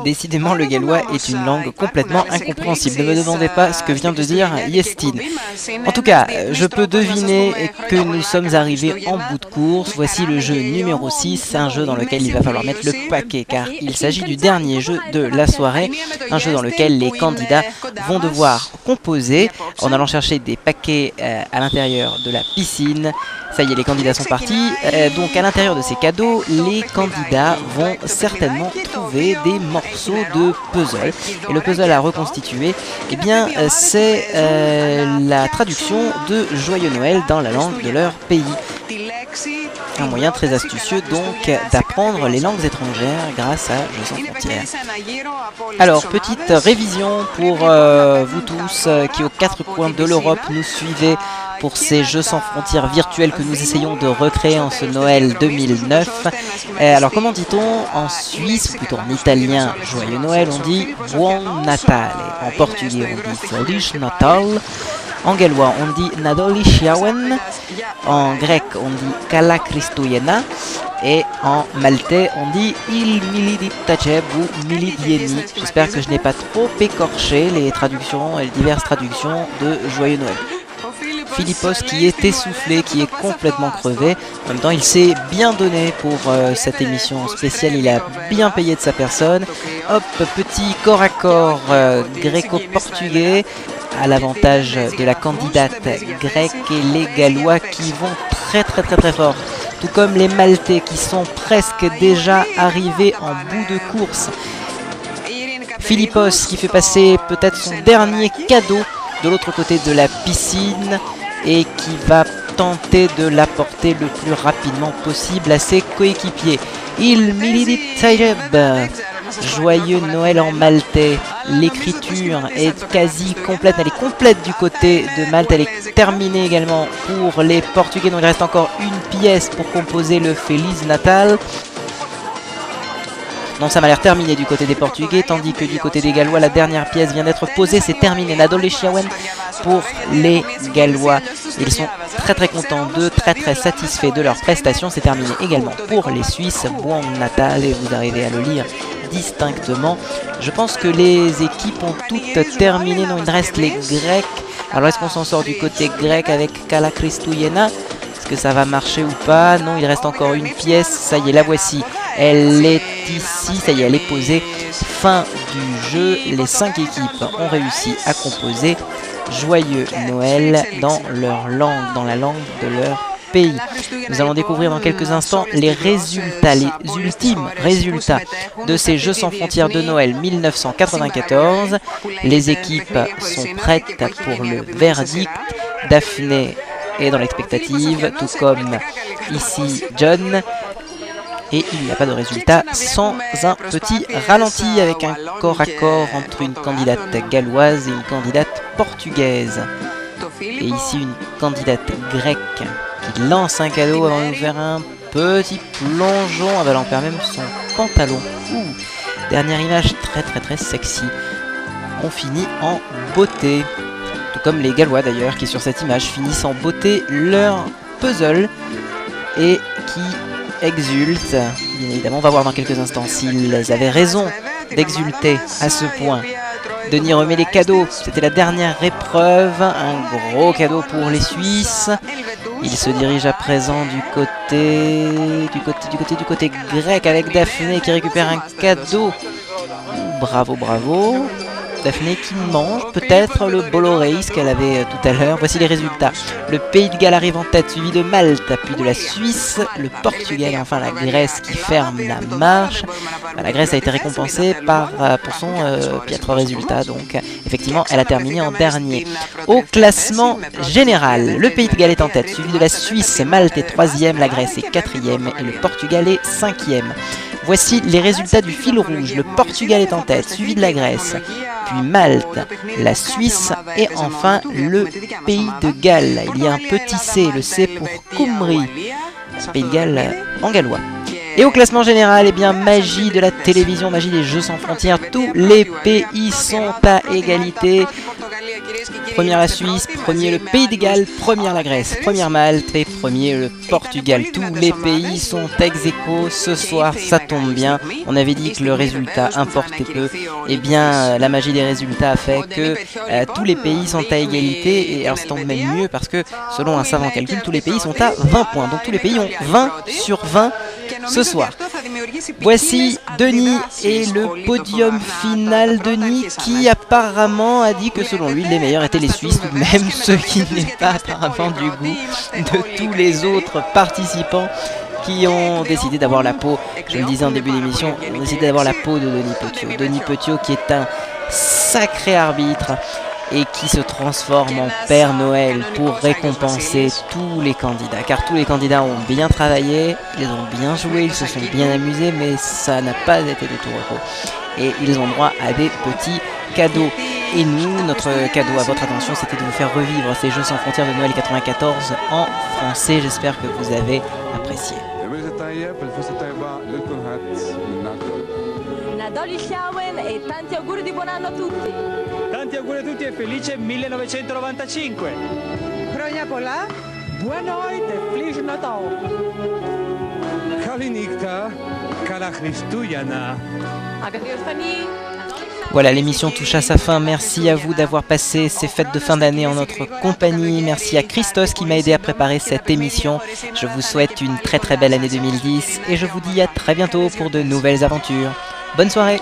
Décidément, le gallois est une langue complètement incompréhensible. Ne me demandez pas ce que vient de dire Yestin. En tout cas, je peux deviner que nous sommes arrivés en bout de course. Voici le jeu numéro 6, un jeu dans lequel il va falloir mettre le paquet, car il s'agit du dernier jeu de la soirée, un jeu dans lequel les candidats vont devoir composer en allant chercher des paquets à l'intérieur de la piscine. Ça y est, les candidats sont partis. Donc à l'intérieur de ces cadeaux, les candidats vont certainement trouver des morceaux de puzzle. Et le puzzle à reconstituer, eh bien, c'est la traduction de Joyeux Noël dans la langue de leur pays. Un moyen très astucieux donc d'apprendre les langues étrangères grâce à Jeux sans frontières. Alors, petite révision pour vous tous qui aux quatre coins de l'Europe nous suivez pour ces Jeux sans frontières virtuels que nous essayons de recréer en ce Noël 2009. Alors comment dit-on en Suisse, ou plutôt en italien, Joyeux Noël, on dit Buon Natale. En portugais on dit Feliz Natal. En gallois, on dit Nadoli Siawen. En grec, on dit Kala Christoyena. Et en maltais, on dit Il Milidi Taceb ou Milidieni. J'espère que je n'ai pas trop écorché les traductions, les diverses traductions de Joyeux Noël. Philippos qui est essoufflé, qui est complètement crevé. En même temps, il s'est bien donné pour cette émission spéciale. Il a bien payé de sa personne. Hop, petit corps à corps gréco-portugais à l'avantage de la candidate grecque et les Gallois qui vont très fort. Tout comme les Maltais qui sont presque déjà arrivés en bout de course. Philippos qui fait passer peut-être son dernier cadeau de l'autre côté de la piscine et qui va tenter de l'apporter le plus rapidement possible à ses coéquipiers. Il Milidi Tayeb, Joyeux Noël en maltais. L'écriture est quasi complète, elle est complète du côté de Malte, elle est terminée également pour les Portugais, donc il reste encore une pièce pour composer le Feliz Natal. Donc ça m'a l'air terminé du côté des Portugais, tandis que du côté des Gallois, la dernière pièce vient d'être posée, c'est terminé. Nadol et Chiawen pour les Gallois. Ils sont très contents d'eux, très satisfaits de leur prestation. C'est terminé également pour les Suisses. Buon Natal, et vous arrivez à le lire distinctement. Je pense que les équipes ont toutes terminé. Non, il reste les Grecs. Alors est-ce qu'on s'en sort du côté grec avec Kala Christoyena? Est-ce que ça va marcher ou pas? Non, il reste encore une pièce. Ça y est, la voici. Elle est ici, ça y est, elle est posée. Fin du jeu, les 5 équipes ont réussi à composer Joyeux Noël dans leur langue, dans la langue de leur pays. Nous allons découvrir dans quelques instants les résultats, les ultimes résultats de ces Jeux sans frontières de Noël 1994. Les équipes sont prêtes pour le verdict. Daphné est dans l'expectative, tout comme ici John. Et il n'y a pas de résultat sans un petit ralenti avec un corps à corps entre une candidate galloise et une candidate portugaise. Et ici une candidate grecque qui lance un cadeau avant de nous faire un petit plongeon, avalant même son pantalon. Dernière image très sexy. On finit en beauté. Tout comme les Gallois d'ailleurs qui sur cette image finissent en beauté leur puzzle et qui exultent. Bien évidemment, on va voir dans quelques instants s'ils avaient raison d'exulter à ce point. Denis remet les cadeaux. C'était la dernière épreuve. Un gros cadeau pour les Suisses. Il se dirige à présent du côté grec avec Daphné qui récupère un cadeau. Bravo. Daphné qui mange peut-être le bolo reis qu'elle avait tout à l'heure. Voici les résultats. Le Pays de Galles arrive en tête, suivi de Malte, puis de la Suisse, le Portugal et enfin la Grèce qui ferme la marche. La Grèce a été récompensée pour son piètre résultat, donc effectivement elle a terminé en dernier. Au classement général, le Pays de Galles est en tête, suivi de la Suisse, Malte est 3e, la Grèce est 4e et le Portugal est 5e. Voici les résultats du fil rouge. Le Portugal est en tête, suivi de la Grèce, puis Malte, la Suisse et enfin le Pays de Galles. Il y a un petit C, le C pour Cymru, Pays de Galles en gallois. Et au classement général, eh bien, magie de la télévision, magie des jeux sans frontières, tous les pays sont à égalité. Première la Suisse, premier le Pays de Galles, première la Grèce, première Malte et premier le Portugal. Tous les pays sont ex aequo. Ce soir, ça tombe bien. On avait dit que le résultat importait peu. Eh bien, la magie des résultats a fait que tous les pays sont à égalité. Et alors, ça tombe même mieux parce que, selon un savant calcul, tous les pays sont à 20 points. Donc, tous les pays ont 20 sur 20 ce soir. Voici Denis et le podium final. Denis qui apparemment a dit que selon lui les meilleurs étaient les Suisses, tout de même, ce qui n'est pas apparemment du goût de tous les autres participants qui ont décidé d'avoir la peau, je le disais en début d'émission, ont décidé d'avoir la peau de Denis Petiot. Denis Petiot qui est un sacré arbitre et qui se transforme en Père Noël pour récompenser tous les candidats. Car tous les candidats ont bien travaillé, ils ont bien joué, ils se sont bien amusés, mais ça n'a pas été du tout repos. Et ils ont droit à des petits cadeaux. Et nous, notre cadeau à votre attention, c'était de vous faire revivre ces Jeux sans frontières de Noël 94 en français. J'espère que vous avez apprécié. Nadal Ishawen e tanti auguri di buon anno a tutti. Tanti auguri a tutti e felice 1995. Χρόνια πολλά. Buonoit e felice Natal. Kalinikta, Kala Christouyana. Voilà, l'émission touche à sa fin. Merci à vous d'avoir passé ces fêtes de fin d'année en notre compagnie. Merci à Christos qui m'a aidé à préparer cette émission. Je vous souhaite une très très belle année 2010 et je vous dis à très bientôt pour de nouvelles aventures. Bonne soirée!